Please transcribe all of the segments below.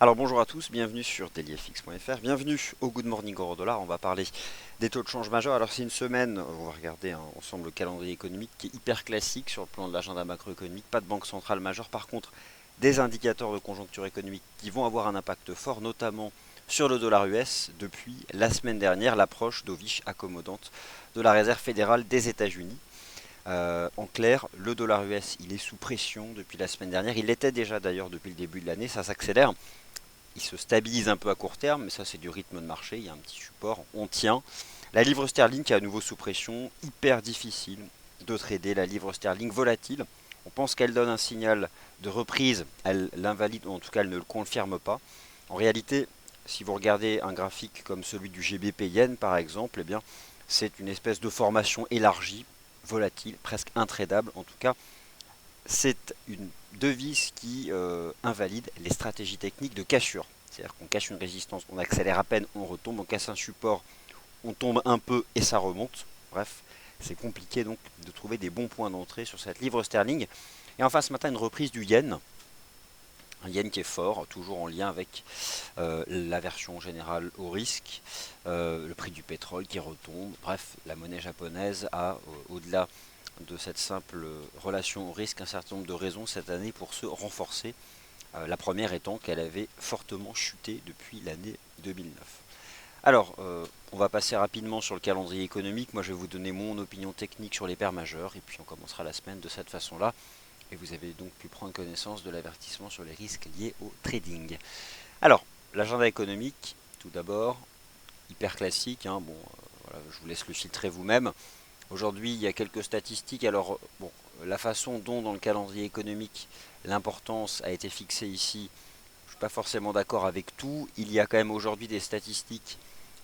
Alors bonjour à tous, bienvenue sur dailyfx.fr, bienvenue au Good Morning Euro Dollar. On va parler des taux de change majeurs. Alors c'est une semaine, on va regarder ensemble le calendrier économique qui est hyper classique sur le plan de l'agenda macroéconomique. Pas de banque centrale majeure, par contre des indicateurs de conjoncture économique qui vont avoir un impact fort, notamment sur le dollar US depuis la semaine dernière, l'approche dovish accommodante de la Réserve fédérale des États-Unis. En clair, le dollar US il est sous pression depuis la semaine dernière, il l'était déjà d'ailleurs depuis le début de l'année, ça s'accélère. Il se stabilise un peu à court terme, mais ça c'est du rythme de marché, il y a un petit support, on tient. La livre sterling qui est à nouveau sous pression, hyper difficile de trader la livre sterling volatile. On pense qu'elle donne un signal de reprise, elle l'invalide, ou en tout cas elle ne le confirme pas. En réalité, si vous regardez un graphique comme celui du GBP Yen par exemple, eh bien c'est une espèce de formation élargie, volatile, presque intradable. En tout cas, c'est une devise qui invalide les stratégies techniques de cassure. C'est-à-dire qu'on casse une résistance, on accélère à peine, on retombe, on casse un support, on tombe un peu et ça remonte. Bref, c'est compliqué donc de trouver des bons points d'entrée sur cette livre sterling. Et enfin ce matin, une reprise du yen. Un yen qui est fort, toujours en lien avec l'aversion générale au risque, le prix du pétrole qui retombe. Bref, la monnaie japonaise a, au-delà de cette simple relation au risque, un certain nombre de raisons cette année pour se renforcer. La première étant qu'elle avait fortement chuté depuis l'année 2009. Alors, on va passer rapidement sur le calendrier économique. Moi, je vais vous donner mon opinion technique sur les paires majeures et puis on commencera la semaine de cette façon-là. Et vous avez donc pu prendre connaissance de l'avertissement sur les risques liés au trading. Alors, l'agenda économique, tout d'abord, hyper classique. Bon, voilà, je vous laisse le filtrer vous-même. Aujourd'hui, il y a quelques statistiques. Alors, bon, la façon dont dans le calendrier économique l'importance a été fixée ici, je ne suis pas forcément d'accord avec tout. Il y a quand même aujourd'hui des statistiques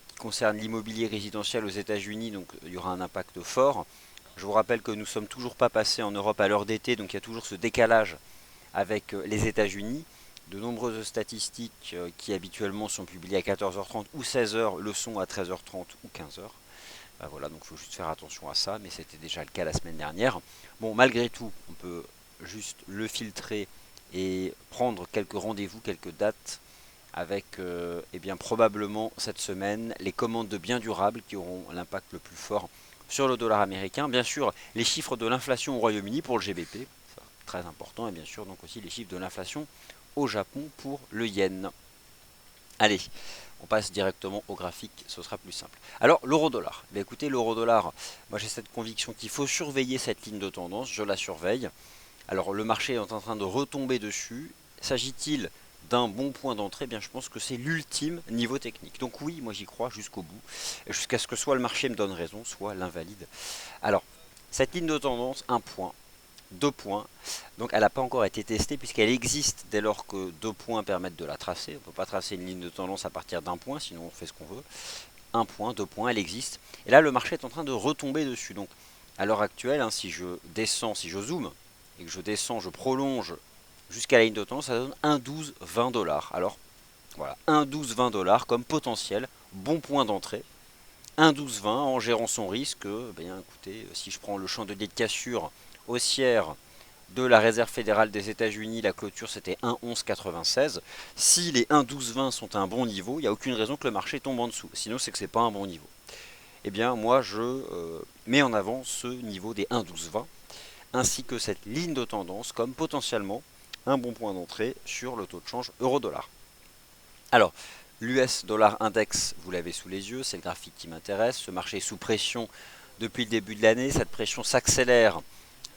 qui concernent l'immobilier résidentiel aux États-Unis, donc il y aura un impact fort. Je vous rappelle que nous ne sommes toujours pas passés en Europe à l'heure d'été, donc il y a toujours ce décalage avec les États-Unis. De nombreuses statistiques qui habituellement sont publiées à 14h30 ou 16h le sont à 13h30 ou 15h. Voilà, donc il faut juste faire attention à ça, mais c'était déjà le cas la semaine dernière. Bon, malgré tout, on peut juste le filtrer et prendre quelques rendez-vous, quelques dates avec eh bien, probablement cette semaine les commandes de biens durables qui auront l'impact le plus fort sur le dollar américain. Bien sûr, les chiffres de l'inflation au Royaume-Uni pour le GBP, ça, très important, et bien sûr donc aussi les chiffres de l'inflation au Japon pour le yen. Allez, on passe directement au graphique, ce sera plus simple. Alors, l'euro-dollar. Écoutez, l'euro-dollar, moi j'ai cette conviction qu'il faut surveiller cette ligne de tendance, je la surveille. Alors, le marché est en train de retomber dessus. S'agit-il d'un bon point d'entrée? Bien, je pense que c'est l'ultime niveau technique. Donc oui, moi j'y crois jusqu'au bout, jusqu'à ce que soit le marché me donne raison, soit l'invalide. Alors, cette ligne de tendance, un point, 2 points. Donc elle n'a pas encore été testée puisqu'elle existe dès lors que 2 points permettent de la tracer. On ne peut pas tracer une ligne de tendance à partir d'un point, sinon on fait ce qu'on veut. Un point, 2 points, elle existe. Et là, le marché est en train de retomber dessus. Donc à l'heure actuelle, si je descends, si je zoome, et que je descends, je prolonge jusqu'à la ligne de tendance, ça donne 1,1220 dollars. Alors voilà, 1,1220 dollars comme potentiel, bon point d'entrée. 1,1220 en gérant son risque. Bien écoutez, si je prends le champ de dé de cassure haussière de la Réserve fédérale des États-Unis, la clôture c'était 1,1196. Si les 1,1220 sont à un bon niveau, il n'y a aucune raison que le marché tombe en dessous. Sinon, c'est que c'est pas un bon niveau. Eh bien, moi, je mets en avant ce niveau des 1,1220 ainsi que cette ligne de tendance comme potentiellement un bon point d'entrée sur le taux de change euro-dollar. Alors, l'US dollar index, vous l'avez sous les yeux, c'est le graphique qui m'intéresse. Ce marché est sous pression depuis le début de l'année. Cette pression s'accélère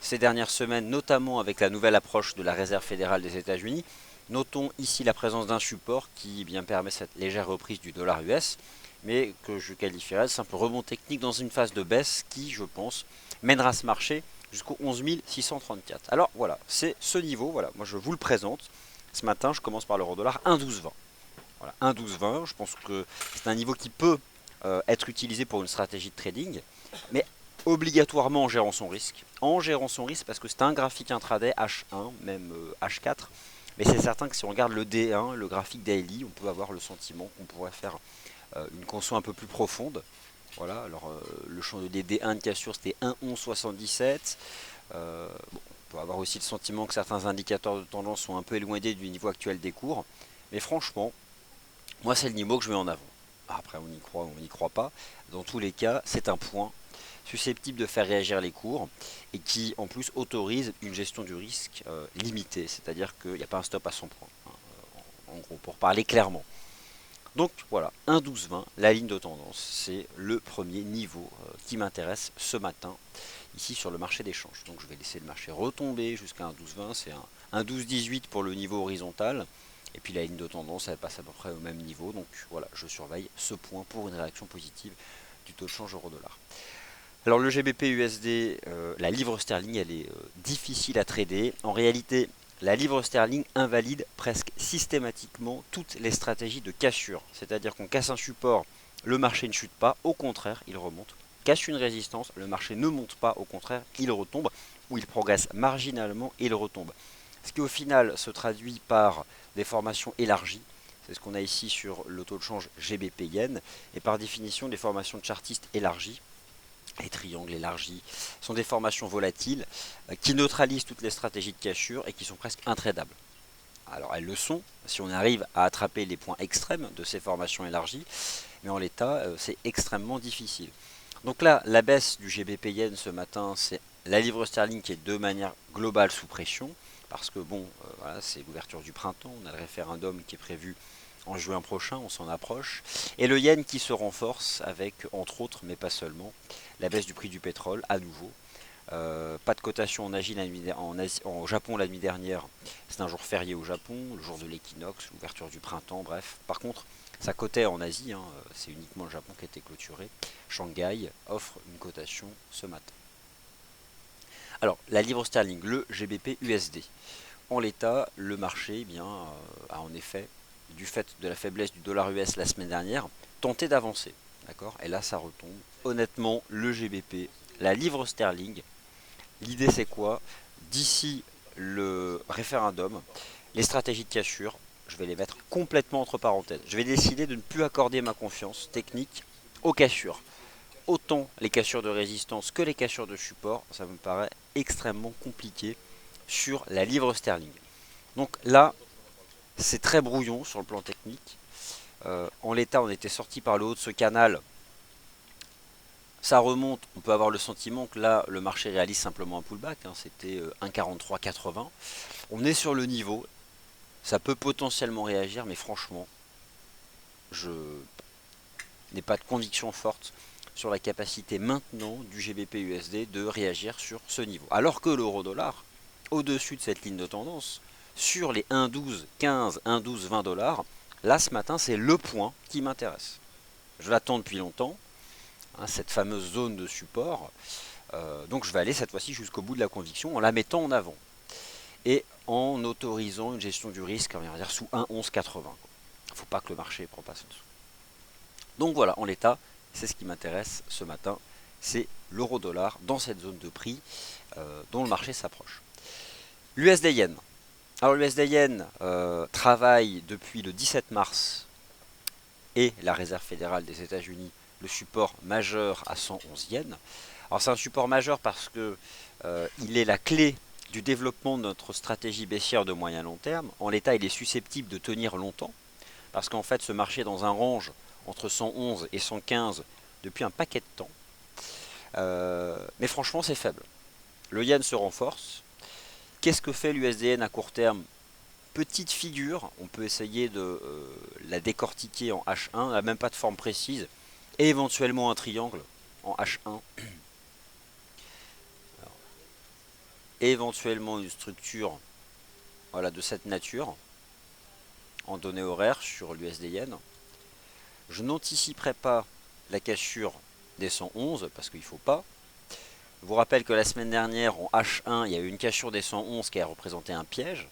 ces dernières semaines, notamment avec la nouvelle approche de la Réserve fédérale des États-Unis. Notons ici la présence d'un support qui permet cette légère reprise du dollar US, mais que je qualifierais de simple rebond technique dans une phase de baisse qui, je pense, mènera ce marché jusqu'au 11 634. Alors voilà, c'est ce niveau, voilà, moi je vous le présente. Ce matin, je commence par l'euro dollar 1,1220. Voilà, 1,1220, je pense que c'est un niveau qui peut être utilisé pour une stratégie de trading, mais obligatoirement en gérant son risque. En gérant son risque parce que c'est un graphique intraday H1, même H4, mais c'est certain que si on regarde le D1, le graphique daily, on peut avoir le sentiment qu'on pourrait faire une conso un peu plus profonde. Voilà, alors le champ de D1 de cassure c'était 1,1177. Bon, on peut avoir aussi le sentiment que certains indicateurs de tendance sont un peu éloignés du niveau actuel des cours. Mais franchement, moi c'est le niveau que je mets en avant. Après on y croit ou on n'y croit pas. Dans tous les cas, c'est un point susceptible de faire réagir les cours et qui en plus autorise une gestion du risque limitée. C'est-à-dire qu'il n'y a pas un stop à 100 points. Hein, en gros, pour parler clairement. Donc voilà, 1,12,20, la ligne de tendance, c'est le premier niveau qui m'intéresse ce matin, ici sur le marché des changes. Donc je vais laisser le marché retomber jusqu'à 1,12,20, c'est un 12,18 pour le niveau horizontal, et puis la ligne de tendance, elle passe à peu près au même niveau. Donc voilà, je surveille ce point pour une réaction positive du taux de change euro-dollar. Alors le GBP USD, la livre sterling, elle est difficile à trader. En réalité, la livre sterling invalide presque systématiquement toutes les stratégies de cassure. C'est-à-dire qu'on casse un support, le marché ne chute pas, au contraire, il remonte. Casse une résistance, le marché ne monte pas, au contraire, il retombe, ou il progresse marginalement et il retombe. Ce qui au final se traduit par des formations élargies. C'est ce qu'on a ici sur le taux de change GBP Yen, et par définition des formations de chartistes élargies. Les triangles élargis sont des formations volatiles qui neutralisent toutes les stratégies de cassure et qui sont presque intradables. Alors elles le sont si on arrive à attraper les points extrêmes de ces formations élargies, mais en l'état c'est extrêmement difficile. Donc là, la baisse du GBP Yen ce matin, c'est la livre sterling qui est de manière globale sous pression, parce que bon, voilà, c'est l'ouverture du printemps, on a le référendum qui est prévu en juin prochain, on s'en approche, et le yen qui se renforce avec, entre autres, mais pas seulement, la baisse du prix du pétrole à nouveau. Pas de cotation en Asie, en Japon la nuit dernière, c'est un jour férié au Japon, le jour de l'équinoxe, l'ouverture du printemps, bref. Par contre, ça cotait en Asie, hein, c'est uniquement le Japon qui a été clôturé. Shanghai offre une cotation ce matin. Alors, la livre sterling, le GBP USD. En l'état, le marché eh bien, a en effet, du fait de la faiblesse du dollar US la semaine dernière, tenté d'avancer. D'accord. Et là, ça retombe. Honnêtement, le GBP, la livre sterling, l'idée c'est quoi? D'ici le référendum, les stratégies de cassure, je vais les mettre complètement entre parenthèses. Je vais décider de ne plus accorder ma confiance technique aux cassures. Autant les cassures de résistance que les cassures de support, ça me paraît extrêmement compliqué sur la livre sterling. Donc là, c'est très brouillon sur le plan technique. En l'état, on était sorti par le haut de ce canal. Ça remonte, on peut avoir le sentiment que là, le marché réalise simplement un pullback. Hein, c'était 1,4380. On est sur le niveau. Ça peut potentiellement réagir, mais franchement, je n'ai pas de conviction forte sur la capacité maintenant du GBP USD de réagir sur ce niveau. Alors que l'euro-dollar, au-dessus de cette ligne de tendance, sur les 1,1215, 1,1220 dollars, là ce matin c'est le point qui m'intéresse. Je l'attends depuis longtemps, hein, cette fameuse zone de support, donc je vais aller cette fois-ci jusqu'au bout de la conviction en la mettant en avant. Et en autorisant une gestion du risque, on va dire sous 1,1180. Il ne faut pas que le marché passe en dessous. Donc voilà, en l'état, c'est ce qui m'intéresse ce matin, c'est l'euro-dollar dans cette zone de prix dont le marché s'approche. L'USD Yen. Alors l'USD Yen travaille depuis le 17 mars et la Réserve fédérale des États-Unis le support majeur à 111 yens. Alors c'est un support majeur parce que il est la clé du développement de notre stratégie baissière de moyen long terme. En l'état, il est susceptible de tenir longtemps parce qu'en fait ce marché est dans un range entre 111 et 115 depuis un paquet de temps. Mais franchement c'est faible. Le yen se renforce. Qu'est-ce que fait l'USDN à court terme? Petite figure, on peut essayer de la décortiquer en H1, elle n'a même pas de forme précise, et éventuellement un triangle en H1. Alors, éventuellement une structure voilà, de cette nature en données horaires sur l'USD Yen. Je n'anticiperai pas la cassure des 111 parce qu'il ne faut pas. Je vous rappelle que la semaine dernière en H1 il y a eu une cassure des 111 qui a représenté un piège.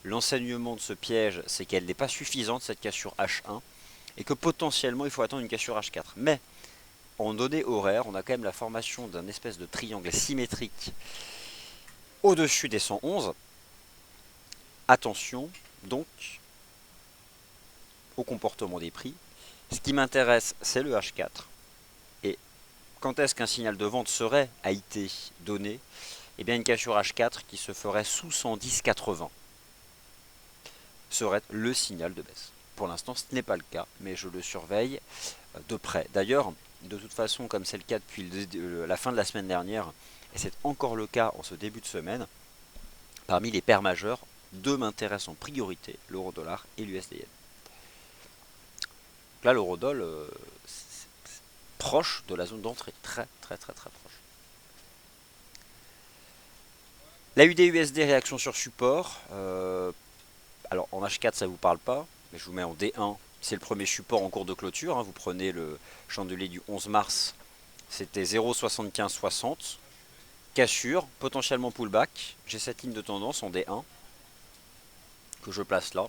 L'enseignement de ce piège c'est qu'elle n'est pas suffisante cette cassure H1 et que potentiellement il faut attendre une cassure H4. Mais en données horaires on a quand même la formation d'un espèce de triangle symétrique au-dessus des 111. Attention donc au comportement des prix. Ce qui m'intéresse, c'est le H4. Et quand est-ce qu'un signal de vente a été donné? Eh bien, une cassure H4 qui se ferait sous 110,80. serait le signal de baisse. Pour l'instant, ce n'est pas le cas, mais je le surveille de près. D'ailleurs, de toute façon, comme c'est le cas depuis la fin de la semaine dernière, et c'est encore le cas en ce début de semaine, parmi les paires majeures, deux m'intéressent en priorité, l'euro-dollar et l'USD-yen. Là, l'euro-dollar, c'est proche de la zone d'entrée, très très très très proche. La UD-USD, réaction sur support. Alors en H4 ça vous parle pas, mais je vous mets en D1. C'est le premier support en cours de clôture, hein. Vous prenez le chandelier du 11 mars, c'était 0,7560. Cassure, potentiellement pullback. J'ai cette ligne de tendance en D1 que je place là.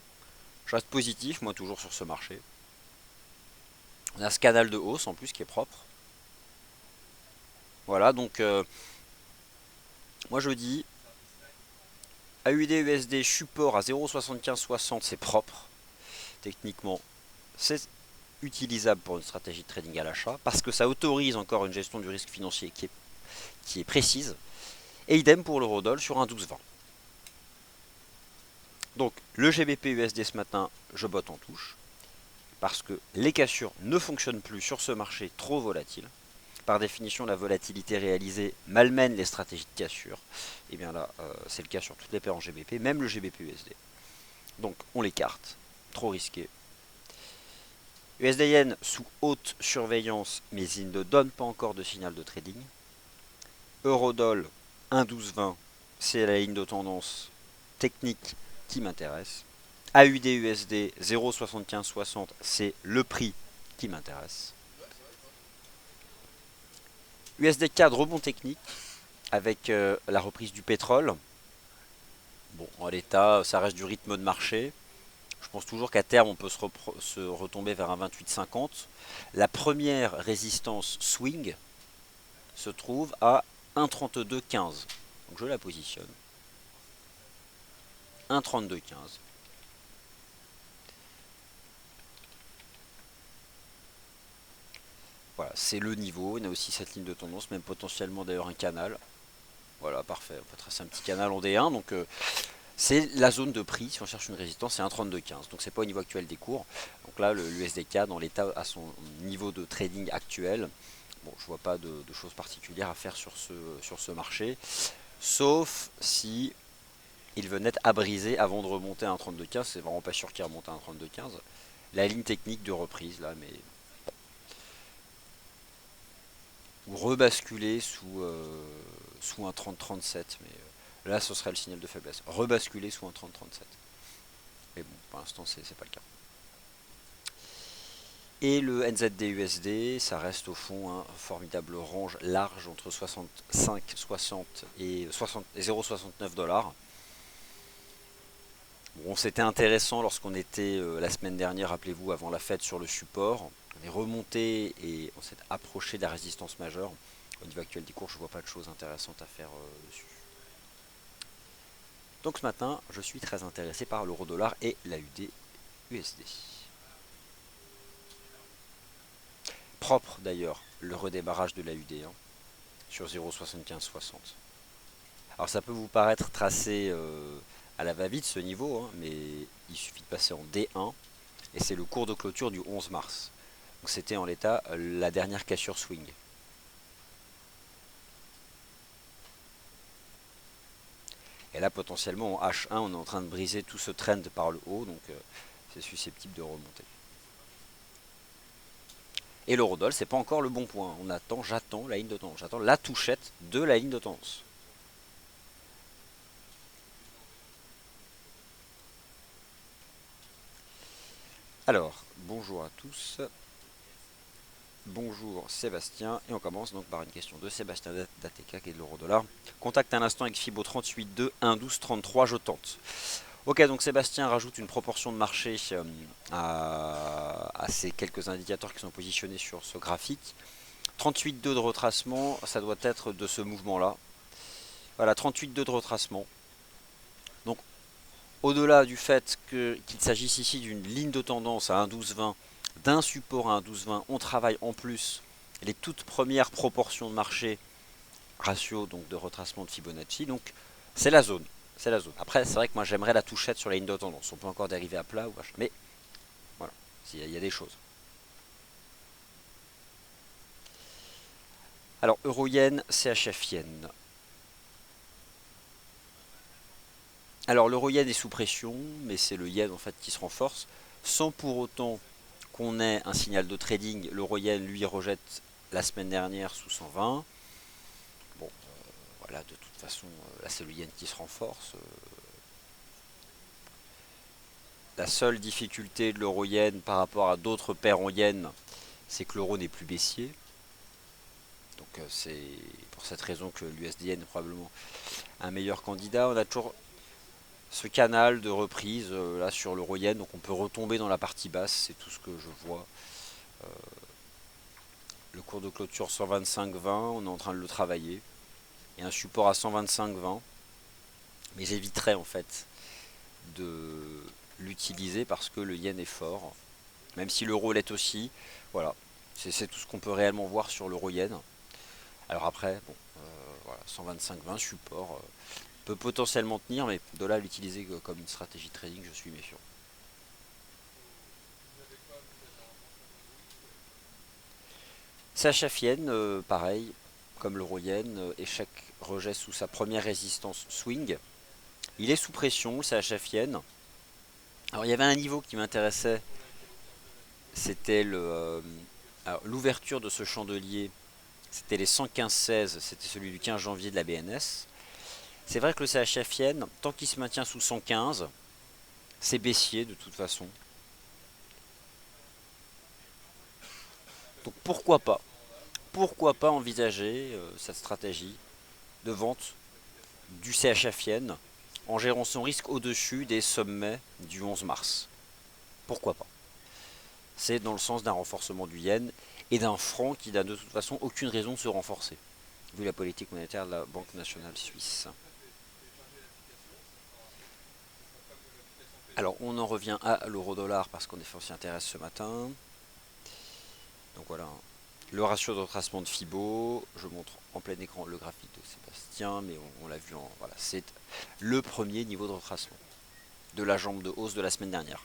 Je reste positif, moi, toujours sur ce marché. On a ce canal de hausse en plus qui est propre. Voilà, donc moi je dis AUD USD support à 0,7560, c'est propre. Techniquement, c'est utilisable pour une stratégie de trading à l'achat parce que ça autorise encore une gestion du risque financier qui est précise. Et idem pour l'eurodoll sur un 12,20. Donc le GBP USD ce matin, je botte en touche parce que les cassures ne fonctionnent plus sur ce marché trop volatile. Par définition, la volatilité réalisée malmène les stratégies de cassure. Et bien là, c'est le cas sur toutes les paires en GBP, même le GBP USD. Donc on l'écarte, trop risqué. USD Yen sous haute surveillance, mais il ne donne pas encore de signal de trading. Eurodoll 1,1220, c'est la ligne de tendance technique qui m'intéresse. AUD USD 0,7560, c'est le prix qui m'intéresse. USD CAD rebond technique avec la reprise du pétrole. Bon, en l'état, ça reste du rythme de marché. Je pense toujours qu'à terme, on peut se retomber vers un 28,50. La première résistance swing se trouve à 1,3215. Donc je la positionne. 1,3215. Voilà, c'est le niveau. On a aussi cette ligne de tendance, même potentiellement d'ailleurs un canal. Voilà, parfait. On peut tracer un petit canal en D1. Donc c'est la zone de prix. Si on cherche une résistance, c'est 1,3215. Donc c'est pas au niveau actuel des cours. Donc là, l'USDK dans l'état à son niveau de trading actuel. Bon, je vois pas de choses particulières à faire sur ce marché. Sauf si il venait à briser avant de remonter à 1,3215. C'est vraiment pas sûr qu'il remonte à 1,3215. La ligne technique de reprise là, mais ou rebasculer sous un 30-37, mais là ce serait le signal de faiblesse. Rebasculer sous un 30-37. Mais bon, pour l'instant c'est pas le cas. Et le NZD-USD, ça reste au fond un formidable range large entre 65,60 et 0,69 $. Bon, c'était intéressant lorsqu'on était la semaine dernière, rappelez-vous, avant la fête sur le support. On est remonté et on s'est approché de la résistance majeure. Au niveau actuel des cours, je ne vois pas de choses intéressantes à faire dessus. Donc ce matin, je suis très intéressé par l'euro-dollar et l'AUD-USD. Propre d'ailleurs le redémarrage de l'AUD sur 0,7560. Alors ça peut vous paraître tracé à la va-vite ce niveau, hein, mais il suffit de passer en D1 et c'est le cours de clôture du 11 mars. Donc c'était en l'état la dernière cassure swing. Et là potentiellement en H1 on est en train de briser tout ce trend par le haut, donc c'est susceptible de remonter. Et l'eurodoll, c'est pas encore le bon point. J'attends la ligne de tendance, j'attends la touchette de la ligne de tendance. Alors, bonjour à tous. Bonjour Sébastien. Et on commence donc par une question de Sébastien d'ATK qui est de l'euro-dollar. Contact un instant avec Fibo 38,2, 1,12,33, je tente. Ok, donc Sébastien rajoute une proportion de marché à ces quelques indicateurs qui sont positionnés sur ce graphique. 38,2 de retracement, ça doit être de ce mouvement-là. Voilà, 38,2 de retracement. Donc, au-delà du fait qu'il s'agisse ici d'une ligne de tendance à 1,12,20, d'un support à 1,12,20, on travaille en plus les toutes premières proportions de marché, ratio donc de retracement de Fibonacci. Donc, c'est la zone. C'est la zone. Après, c'est vrai que moi j'aimerais la touchette sur la ligne de tendance. On peut encore dériver à plat ou machin. Mais voilà, il y a des choses. Alors, euro-yen, CHF-yen. Alors, l'euro-yen est sous pression, mais c'est le yen en fait qui se renforce, sans pour autant qu'on ait un signal de trading. L'euro-yen, lui, rejette la semaine dernière sous 120. Bon, voilà, de toute façon, là c'est le yen qui se renforce. La seule difficulté de l'euro-yen par rapport à d'autres paires en yen, c'est que l'euro n'est plus baissier. Donc c'est pour cette raison que l'USDN est probablement un meilleur candidat. On a toujours ce canal de reprise là sur l'euro-yen, donc on peut retomber dans la partie basse, c'est tout ce que je vois. Le cours de clôture 125,20, on est en train de le travailler. Il y a un support à 125,20, mais j'éviterai en fait de l'utiliser parce que le yen est fort, même si l'euro l'est aussi. Voilà, c'est tout ce qu'on peut réellement voir sur l'euro-yen. Alors après, bon, voilà, 125,20 support peut potentiellement tenir, mais de là à l'utiliser comme une stratégie trading, je suis méfiant. CHF yen, pareil, comme l'euro yen, échec rejet sous sa première résistance swing. Il est sous pression, le CHF yen. Alors il y avait un niveau qui m'intéressait, c'était l'ouverture de ce chandelier. C'était les 115,16, c'était celui du 15 janvier de la BNS. C'est vrai que le CHF yen, tant qu'il se maintient sous 115, c'est baissier de toute façon. Donc pourquoi pas envisager cette stratégie de vente du CHF yen en gérant son risque au-dessus des sommets du 11 mars. Pourquoi pas? C'est dans le sens d'un renforcement du yen et d'un franc qui n'a de toute façon aucune raison de se renforcer, vu la politique monétaire de la Banque nationale suisse. Alors on en revient à l'euro-dollar parce qu'en effet on s'y intéresse ce matin. Donc voilà, le ratio de retracement de Fibo, je montre en plein écran le graphique de Sébastien, mais on l'a vu voilà, c'est le premier niveau de retracement de la jambe de hausse de la semaine dernière.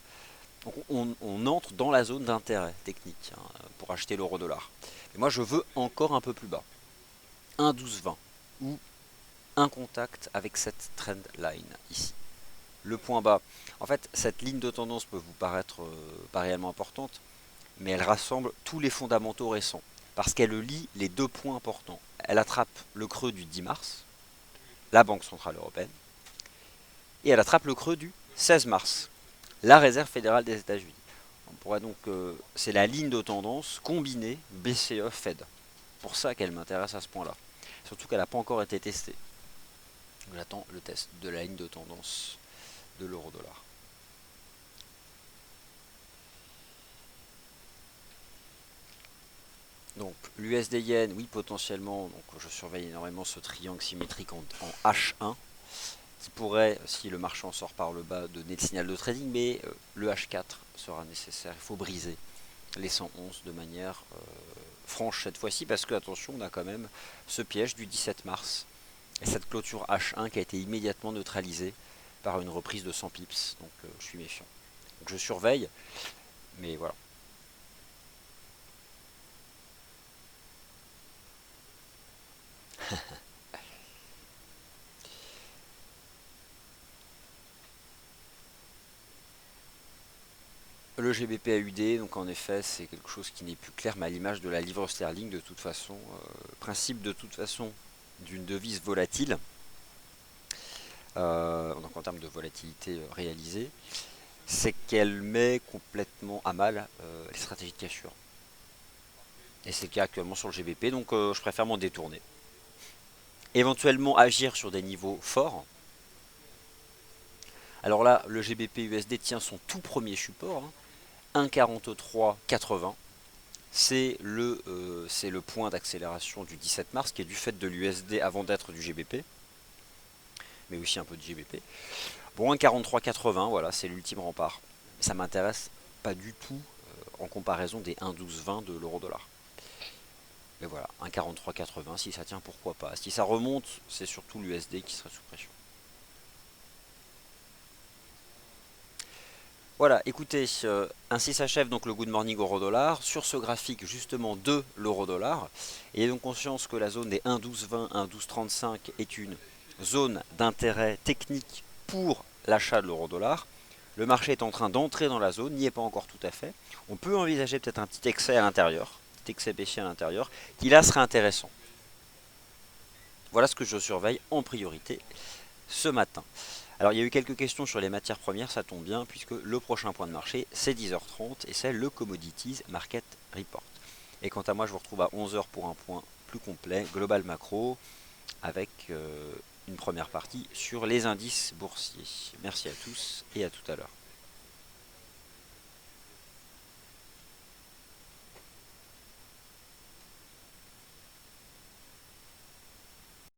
Donc on entre dans la zone d'intérêt technique pour acheter l'euro-dollar. Et moi je veux encore un peu plus bas, 1,1220 ou un contact avec cette trend line ici. Le point bas, en fait cette ligne de tendance peut vous paraître pas réellement importante, mais elle rassemble tous les fondamentaux récents, parce qu'elle lie les deux points importants. Elle attrape le creux du 10 mars, la Banque Centrale Européenne, et elle attrape le creux du 16 mars, la Réserve Fédérale des États-Unis. On pourrait donc, c'est la ligne de tendance combinée BCE Fed. Pour ça qu'elle m'intéresse à ce point-là. Surtout qu'elle n'a pas encore été testée. J'attends le test de la ligne de tendance de l'euro-dollar. Donc l'USD Yen, oui potentiellement, donc je surveille énormément ce triangle symétrique en H1 qui pourrait, si le marché en sort par le bas, donner le signal de trading, mais le H4 sera nécessaire, il faut briser les 111 de manière franche cette fois-ci, parce que attention, on a quand même ce piège du 17 mars, et cette clôture H1 qui a été immédiatement neutralisée par une reprise de 100 pips, donc je suis méfiant. Donc je surveille, mais voilà. Le GBP AUD, donc en effet, c'est quelque chose qui n'est plus clair, mais à l'image de la livre sterling, de toute façon, principe de toute façon d'une devise volatile, donc en termes de volatilité réalisée, c'est qu'elle met complètement à mal les stratégies de cassure. Et c'est le cas actuellement sur le GBP, donc je préfère m'en détourner. Éventuellement agir sur des niveaux forts. Alors là, le GBP USD tient son tout premier support, 1,4380. C'est le point d'accélération du 17 mars qui est du fait de l'USD avant d'être du GBP, mais aussi un peu de GBP. Bon, 1,4380, voilà, c'est l'ultime rempart. Ça m'intéresse pas du tout en comparaison des 1,1220 de l'euro-dollar. Mais voilà, 1,4380, si ça tient, pourquoi pas. Si ça remonte, c'est surtout l'USD qui serait sous pression. Voilà, écoutez, ainsi s'achève donc le Good Morning euro-dollar. Sur ce graphique justement de l'euro-dollar, ayez donc conscience que la zone des 1,1220, 1,1235 est une zone d'intérêt technique pour l'achat de l'euro-dollar. Le marché est en train d'entrer dans la zone, n'y est pas encore tout à fait. On peut envisager peut-être un petit excès à l'intérieur, petit excès baissier à l'intérieur, qui là serait intéressant. Voilà ce que je surveille en priorité ce matin. Alors il y a eu quelques questions sur les matières premières, ça tombe bien puisque le prochain point de marché c'est 10h30 et c'est le Commodities Market Report. Et quant à moi je vous retrouve à 11h pour un point plus complet, global macro, avec une première partie sur les indices boursiers. Merci à tous et à tout à l'heure.